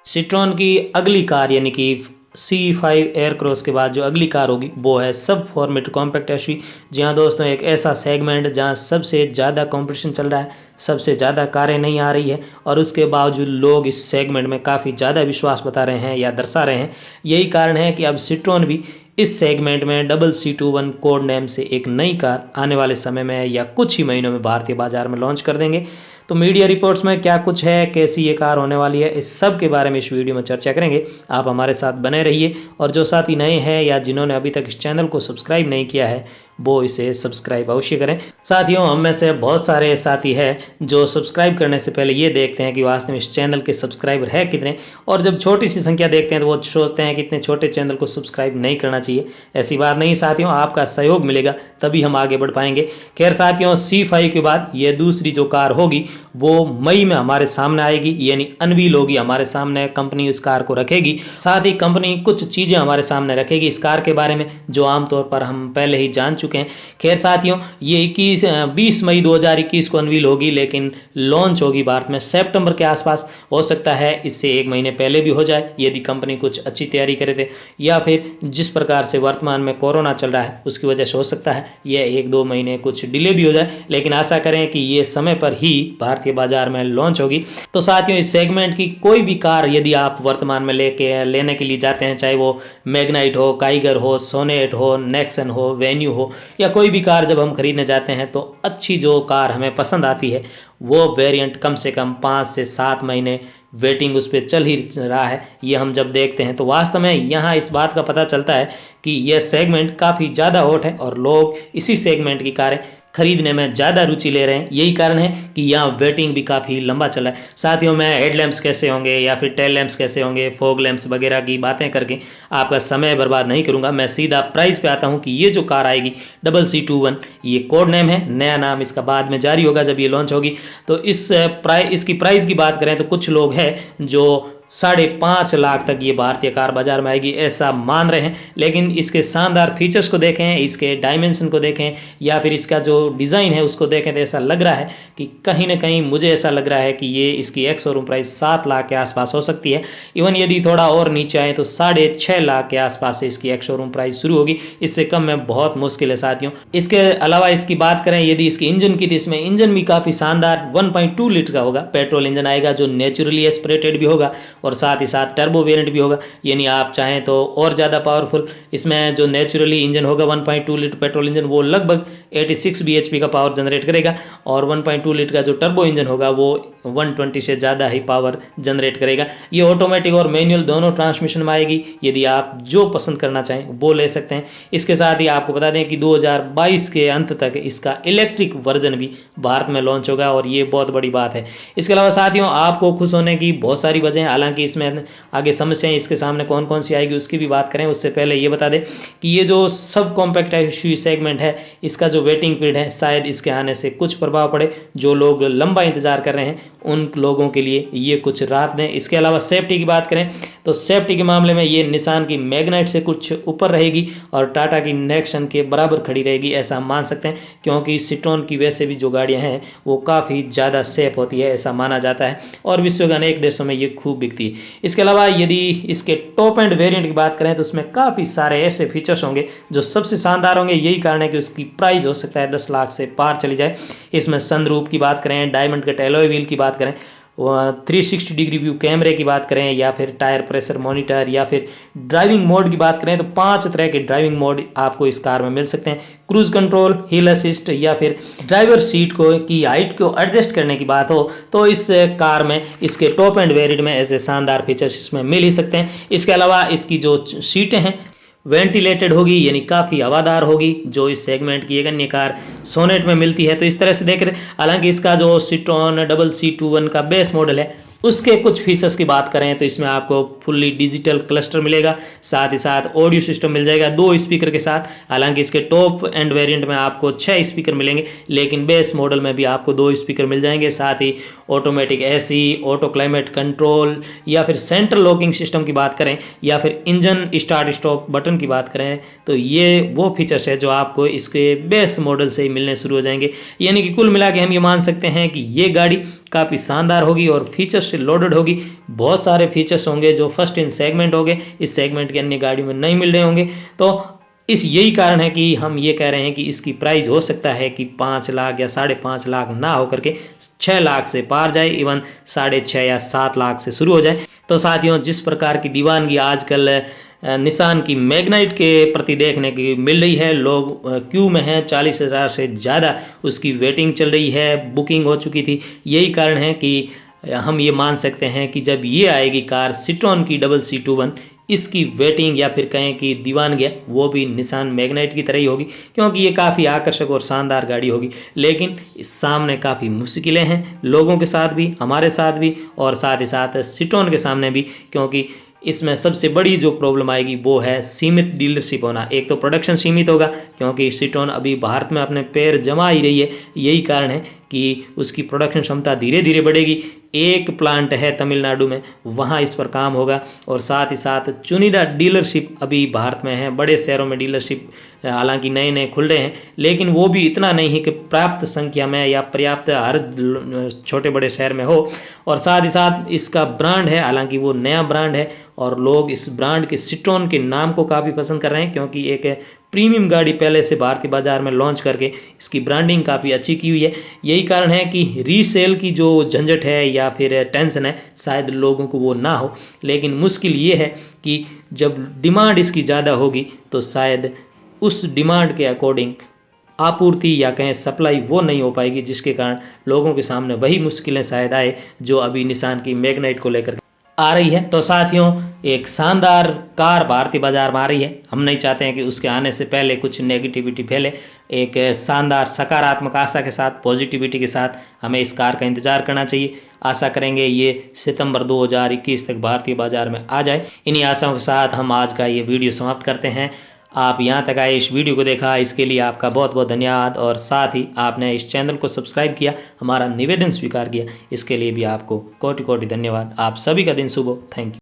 Citroën की अगली car यानी कि C5 एयरक्रॉस के बाद जो अगली कार होगी वो है सब फॉर्मेट कॉम्पैक्ट एसयूवी। जी हाँ दोस्तों, एक ऐसा सेगमेंट जहाँ सबसे ज़्यादा कंपटीशन चल रहा है, सबसे ज़्यादा कारें नहीं आ रही है और उसके बावजूद लोग इस सेगमेंट में काफ़ी ज़्यादा विश्वास बता रहे हैं या दर्शा रहे हैं। यही कारण है कि अब सिट्रोन भी इस सेगमेंट में CC21 कोड नेम से एक नई कार आने वाले समय में या कुछ ही महीनों में भारतीय बाजार में लॉन्च कर देंगे। तो मीडिया रिपोर्ट्स में क्या कुछ है, कैसी ये कार होने वाली है, इस सब के बारे में इस वीडियो में चर्चा करेंगे। आप हमारे साथ बने रहिए और जो साथी नए हैं या जिन्होंने अभी तक इस चैनल को सब्सक्राइब नहीं किया है वो इसे सब्सक्राइब अवश्य करें। साथियों, हम में से बहुत सारे साथी हैं जो सब्सक्राइब करने से पहले ये देखते हैं कि वास्तव में इस चैनल के सब्सक्राइबर है कितने, और जब छोटी सी संख्या देखते हैं तो वो सोचते हैं कि इतने छोटे चैनल को सब्सक्राइब नहीं करना चाहिए। ऐसी बात नहीं साथियों, आपका सहयोग मिलेगा तभी हम आगे बढ़ पाएंगे। खैर साथियों, C5 के बाद ये दूसरी जो कार होगी वो मई में हमारे सामने आएगी, यानी अनवील होगी हमारे सामने। कंपनी इस कार को रखेगी, साथ ही कंपनी कुछ चीज़ें हमारे सामने रखेगी इस कार के बारे में जो आमतौर पर हम पहले ही जान चुके हैं। खैर साथियों, ये 20 मई 2021 को अनवील होगी, लेकिन लॉन्च होगी भारत में सितंबर के आसपास। हो सकता है इससे एक महीने पहले भी हो जाए यदि कंपनी कुछ अच्छी तैयारी करे थे, या फिर जिस प्रकार से वर्तमान में कोरोना चल रहा है उसकी वजह से हो सकता है यह 1-2 महीने कुछ डिले भी हो जाए, लेकिन आशा करें कि ये समय पर ही भारतीय बाजार में लॉन्च होगी। तो साथियों, इस सेगमेंट की कोई भी कार यदि आप वर्तमान में लेने के लिए जाते हैं, चाहे वो मैग्नाइट हो, काइगर हो, सोनेट हो, नेक्सन हो, वेन्यू हो, या कोई भी कार जब हम खरीदने जाते हैं तो अच्छी जो कार हमें पसंद आती है वो वेरिएंट कम से कम 5 से 7 महीने वेटिंग उस पर चल ही रहा है। ये हम जब देखते हैं तो वास्तव में यहाँ इस बात का पता चलता है कि यह सेगमेंट काफ़ी ज़्यादा हॉट है और लोग इसी सेगमेंट की कारें खरीदने में ज़्यादा रुचि ले रहे हैं। यही कारण है कि यहाँ वेटिंग भी काफ़ी लंबा चला है। साथियों, मैं हेडलैम्प्स कैसे होंगे या फिर टेल लैम्प्स कैसे होंगे, फॉग लैम्प्स वगैरह की बातें करके आपका समय बर्बाद नहीं करूँगा। मैं सीधा प्राइस पे आता हूँ कि ये जो कार आएगी CC21, ये कोड नेम है, नया नाम इसका बाद में जारी होगा जब ये लॉन्च होगी। तो इसकी प्राइस की बात करें तो कुछ लोग हैं जो 5.5 लाख तक ये भारतीय कार बाजार में आएगी ऐसा मान रहे हैं, लेकिन इसके शानदार फीचर्स को देखें, इसके डायमेंशन को देखें या फिर इसका जो डिज़ाइन है उसको देखें तो ऐसा लग रहा है कि कहीं ना कहीं मुझे ऐसा लग रहा है कि ये इसकी एक्स शोरूम प्राइस 7 लाख के आसपास हो सकती है। इवन यदि थोड़ा और नीचे आए तो 6.5 लाख के आसपास से इसकी एक्स शोरूम प्राइस शुरू होगी, इससे कम में बहुत मुश्किल है साथियों। इसके अलावा इसकी बात करें यदि इसकी इंजन की, तो इसमें इंजन भी काफ़ी शानदार 1.2 लीटर का होगा, पेट्रोल इंजन आएगा जो नेचुरली एस्पिरेटेड भी होगा और साथ ही साथ टर्बो वेरिएंट भी होगा, यानी आप चाहें तो और ज़्यादा पावरफुल। इसमें जो नेचुरली इंजन होगा 1.2 लीटर पेट्रोल इंजन वो लगभग 86 bhp का पावर जनरेट करेगा, और 1.2 लीटर का जो टर्बो इंजन होगा वो 120 से ज़्यादा ही पावर जनरेट करेगा। ये ऑटोमेटिक और मैनुअल दोनों ट्रांसमिशन में आएगी, यदि आप जो पसंद करना चाहें वो ले सकते हैं। इसके साथ ही आपको बता दें कि 2022 के अंत तक इसका इलेक्ट्रिक वर्जन भी भारत में लॉन्च होगा और ये बहुत बड़ी बात है। इसके अलावा साथियों, आपको खुश होने की बहुत सारी वजह, हालांकि इसमें आगे समस्याएं इसके सामने कौन कौन सी आएगी उसकी भी बात करें उससे पहले ये बता दें कि ये जो सब कॉम्पैक्ट एसयूवी सेगमेंट है इसका जो वेटिंग पीरियड है शायद इसके आने से कुछ प्रभाव पड़े। जो लोग लंबा इंतजार कर रहे हैं उन लोगों के लिए ये कुछ राहत दें। इसके अलावा सेफ्टी की बात करें तो सेफ्टी के मामले में ये निसान की मैग्नाइट से कुछ ऊपर रहेगी और टाटा की नेक्सन के बराबर खड़ी रहेगी ऐसा हम मान सकते हैं, क्योंकि सिट्रोन की वैसे भी जो गाड़ियां हैं वो काफ़ी ज़्यादा सेफ होती है ऐसा माना जाता है और विश्व के अनेक देशों में ये खूब बिकती है। इसके अलावा यदि इसके टॉप एंड वेरिएंट की बात करें तो उसमें काफ़ी सारे ऐसे फीचर्स होंगे जो सबसे शानदार होंगे। यही कारण है कि उसकी प्राइस हो सकता है 10 लाख से पार चली जाए। इसमें सनरूफ की बात करें, डायमंड कट एलॉय व्हील की बात करें, 360 डिग्री व्यू कैमरे की बात करें, या फिर टायर प्रेशर मॉनिटर, या फिर ड्राइविंग मोड की बात करें तो 5 तरह के ड्राइविंग मोड आपको इस कार में मिल सकते हैं। क्रूज कंट्रोल, हिल असिस्ट, या फिर ड्राइवर सीट को की हाइट को एडजस्ट करने की बात हो तो इस कार में इसके टॉप एंड वेरिएंट में ऐसे शानदार फीचर्स इसमें मिल ही सकते हैं। इसके अलावा इसकी जो सीटें हैं वेंटिलेटेड होगी, यानी काफ़ी हवादार होगी, जो इस सेगमेंट की एक अन्य कार सोनेट में मिलती है। तो इस तरह से देख रहे, हालांकि इसका जो सिट्रोन CC21 का बेस मॉडल है उसके कुछ फीचर्स की बात करें तो इसमें आपको फुल्ली डिजिटल क्लस्टर मिलेगा, साथ ही साथ ऑडियो सिस्टम मिल जाएगा 2 स्पीकर के साथ। हालांकि इसके टॉप एंड वेरिएंट में आपको 6 स्पीकर मिलेंगे, लेकिन बेस मॉडल में भी आपको 2 स्पीकर मिल जाएंगे। साथ ही automatic AC, auto climate control, या फिर सेंट्रल लॉकिंग सिस्टम की बात करें, या फिर इंजन स्टार्ट स्टॉप बटन की बात करें तो ये वो फीचर्स है जो आपको इसके बेस मॉडल से ही मिलने शुरू हो जाएंगे। यानी कि कुल मिला के हम ये मान सकते हैं कि ये गाड़ी काफ़ी शानदार होगी और फीचर्स से लोडेड होगी। बहुत सारे फीचर्स होंगे जो फर्स्ट इन सेगमेंट होंगे, इस सेगमेंट की अन्य गाड़ियों में नहीं मिल रहे होंगे। तो इस यही कारण है कि हम ये कह रहे हैं कि इसकी प्राइस हो सकता है कि 5 लाख या 5.5 लाख ना होकर के 6 लाख से पार जाए, इवन 6.5 या 7 लाख से शुरू हो जाए। तो साथियों, जिस प्रकार की दीवानगी आजकल निसान की मैग्नाइट के प्रति देखने की मिल रही है, लोग क्यू में हैं, 40,000 से ज़्यादा उसकी वेटिंग चल रही है, बुकिंग हो चुकी थी। यही कारण है कि हम ये मान सकते हैं कि जब ये आएगी कार सिट्रोन की CC21, इसकी वेटिंग या फिर कहें कि दीवानगी वो भी निसान मैग्नाइट की तरह ही होगी, क्योंकि ये काफ़ी आकर्षक और शानदार गाड़ी होगी। लेकिन इस सामने काफ़ी मुश्किलें हैं, लोगों के साथ भी, हमारे साथ भी, और साथ ही साथ सिट्रोन के सामने भी, क्योंकि इसमें सबसे बड़ी जो प्रॉब्लम आएगी वो है सीमित डीलरशिप होना। एक तो प्रोडक्शन सीमित होगा, क्योंकि सिट्रोन अभी भारत में अपने पैर जमा ही रही है। यही कारण है कि उसकी प्रोडक्शन क्षमता धीरे धीरे बढ़ेगी। एक प्लांट है तमिलनाडु में, वहाँ इस पर काम होगा, और साथ ही साथ चुनिंदा डीलरशिप अभी भारत में है। बड़े शहरों में डीलरशिप हालांकि नए नए खुल रहे हैं, लेकिन वो भी इतना नहीं है कि पर्याप्त संख्या में या पर्याप्त हर छोटे बड़े शहर में हो। और साथ ही साथ इसका ब्रांड है, हालांकि वो नया ब्रांड है, और लोग इस ब्रांड के सिट्रोन के नाम को काफ़ी पसंद कर रहे हैं, क्योंकि एक प्रीमियम गाड़ी पहले से भारतीय बाजार में लॉन्च करके इसकी ब्रांडिंग काफ़ी अच्छी की हुई है। यही कारण है कि रीसेल की जो झंझट है या फिर टेंशन है, शायद लोगों को वो ना हो। लेकिन मुश्किल ये है कि जब डिमांड इसकी ज़्यादा होगी तो शायद उस डिमांड के अकॉर्डिंग आपूर्ति या कहें सप्लाई वो नहीं हो पाएगी, जिसके कारण लोगों के सामने वही मुश्किलें शायद आए जो अभी निसान की मैग्नाइट को लेकर आ रही है। तो साथियों, एक शानदार कार भारतीय बाजार में आ रही है। हम नहीं चाहते हैं कि उसके आने से पहले कुछ नेगेटिविटी फैले। एक शानदार सकारात्मक आशा के साथ, पॉजिटिविटी के साथ हमें इस कार का इंतजार करना चाहिए। आशा करेंगे ये सितंबर 2021 तक भारतीय बाजार में आ जाए। इन्हीं आशाओं के साथ हम आज का ये वीडियो समाप्त करते हैं। आप यहाँ तक आए, इस वीडियो को देखा, इसके लिए आपका बहुत बहुत धन्यवाद, और साथ ही आपने इस चैनल को सब्सक्राइब किया, हमारा निवेदन स्वीकार किया, इसके लिए भी आपको कोटि कोटि धन्यवाद। आप सभी का दिन शुभ हो। Thank you.